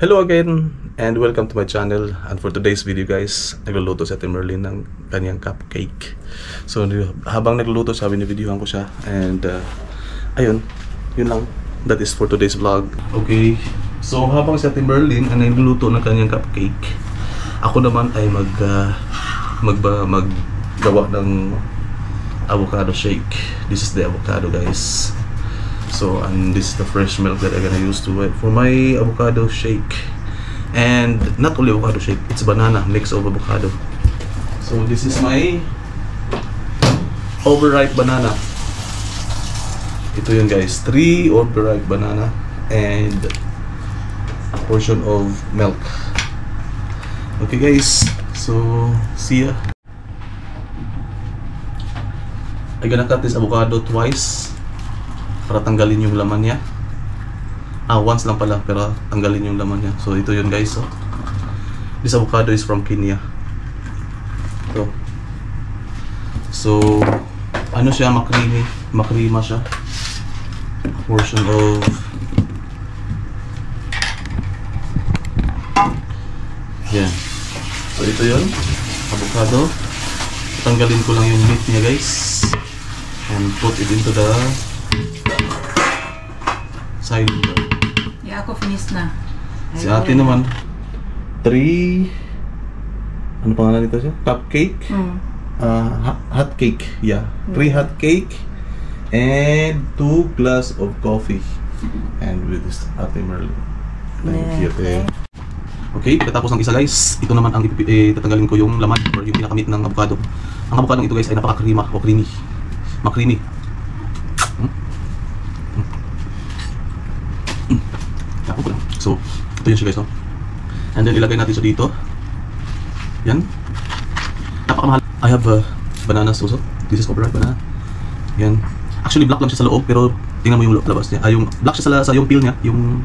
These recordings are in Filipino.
Hello again and welcome to my channel. And for today's video guys, nagluluto si Ate Merlin ng kanyang cupcake. So habang nagluluto siya, binibidyohan ko siya. And ayun, yun lang. That is for today's vlog. Okay, so habang si Ate Merlin ang nagluluto ng kanyang cupcake, ako naman ay maggawa ng avocado shake. This is the avocado guys. So, and this is the fresh milk that I'm gonna use to for my avocado shake. And not only avocado shake, it's banana mix of avocado. So this is my overripe banana. Ito yun guys, 3 overripe banana and a portion of milk. Okay guys, so see ya. I'm gonna cut this avocado twice para tanggalin yung laman niya. Once lang pala, pero tanggalin yung laman niya. So ito yun guys. This avocado is from Kenya. So ano siya, makrima siya. A portion of yan. So ito yun, avocado. Tanggalin ko lang yung meat niya guys and put it into the side. Yeah, ako finish na. Si ate naman 3 ano pangalan nito siya? Cupcake? Hot cake. Yeah, 3 hot cake and 2 glass of coffee. And with this Ate Merlin. Thank you, ate. Okay, pagkatapos ng isa guys, ito naman ang tatanggalin ko yung laman or yung pinakamit ng avocado. Ang avocado ito guys ay napaka-krima o creamy. Makrimi. So, ito yun siya guys, no? And then ilagay natin siya dito. Yan. Napakamahal. I have bananas also. This is overripe banana. Yan. Actually black lang siya sa loob, pero tingnan mo yung labas niya. Yung black siya sa yung peel niya, yung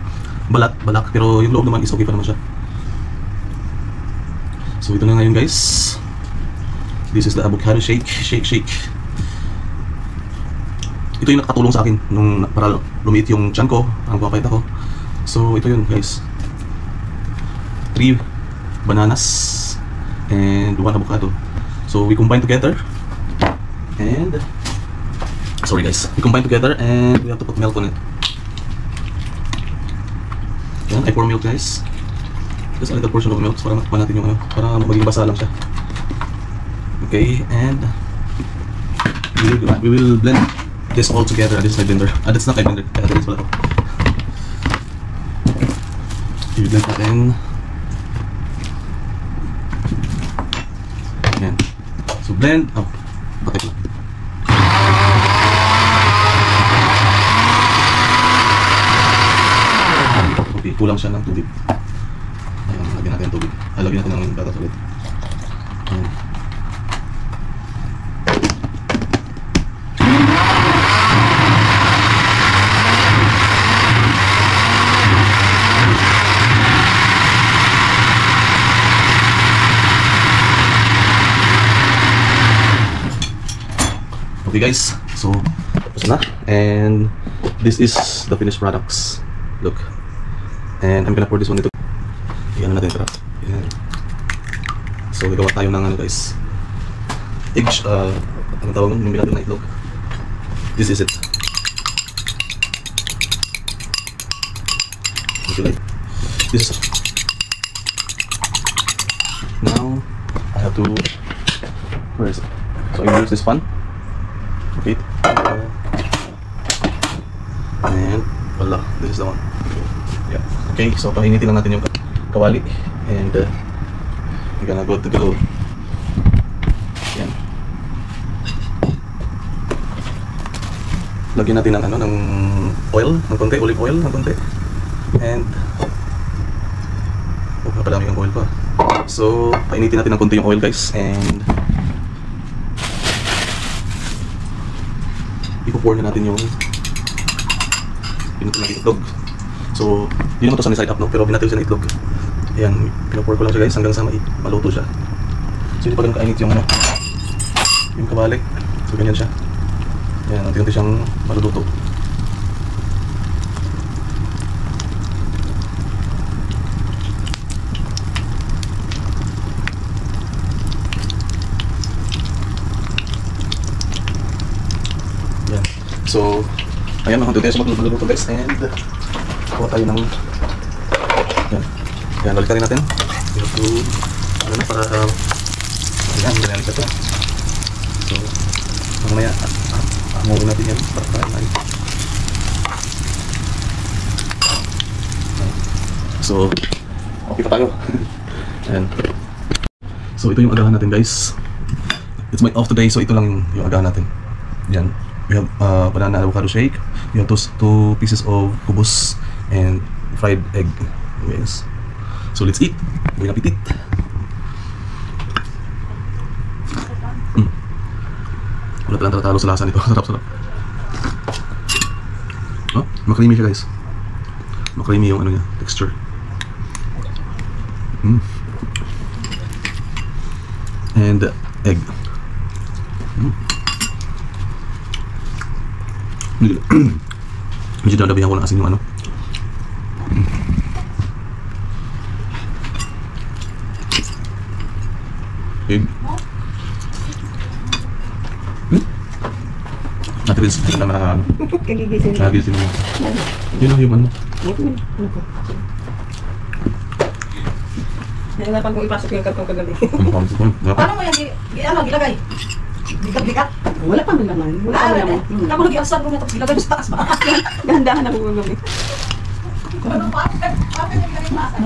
balak, pero yung loob naman is okay pa naman siya. So ito na ngayon guys. This is the avocado shake. Ito yung nakatulong sa akin nung para lumiit yung tiyan ko, ang papayat ako. So ito yun guys, 3 bananas and 1 avocado. So we combine together and we combine together and we have to put milk on it. Yan, I pour milk guys. Just a little portion of milk para matikman natin yung para maging basa lang siya. Okay, and we will blend this all together. This is my blender. That's not my blender. This pala. I-blend natin. Yan. So blend. Bakit lang. Okay, kulang siya ng tubig. Ayan, lagyan natin ng tubig. Lagyan natin ng gatas ulit. Ayan. Okay guys, so tapos na, and this is the finished products. Look, and I'm gonna pour this one into yan natin tara. So gagawa tayo ng ano guys, egg, anong tawag yung bilado na itlog. This is it. Okay, this is it. Now I have to, where is it? So I use this pan. Okay. And wala, this is the one. Yeah. Okay, so painitin lang natin yung kawali and we're gonna go to go. Yan. Lagyan natin ng ano, ng oil, ng konti, olive oil, ng konti. And napadami yung oil pa. So painitin natin ng konti yung oil guys and ipo-pour na natin yung pinuto natin itlog. So, hindi naman ito sa side up, no? Pero binatil siya ng itlog. Ayan, pinu-pour ko lang siya guys hanggang sa maluto siya. So, hindi pa ganun kainit yung kawali. So, ganyan siya. Ayan, unti-unti siyang maluluto. Ayan, mga tudes, magluluto guys. And kuha tayo ng yan. Yan, balik rin natin. Ito, ano na para ayan, ganyan siya to. So, mamaya hangurin natin yan para kain. So, okay pa tayo. Ayan. So, ito yung agahan natin guys. It's my off today, so ito lang yung agahan natin. Yan. We have banana avocado shake. We have two pieces of kubos and fried egg. Yes. So let's eat. Buen appetit. Wala palang tatalo sa lasa nito. Sarap-sarap. Oh, makrimi siya guys. Makrimi yung ano niya, texture. And egg. Medyo dadabihan ko ng asin yung ano. Egg. Natiris na ano. Kagigising mo. Yun ang yung ano. Nahirapan kong ipasok yung kartong kagabi. Paano mo yan? Ano, gilagay? Bigat-bigat? Wala pa naman. Wala pa naman. Ako nag-iasad ko na tapos gilagay sa taas ba? Dahan-dahan ako kagabi. Ano pa? Paano yung galing masa?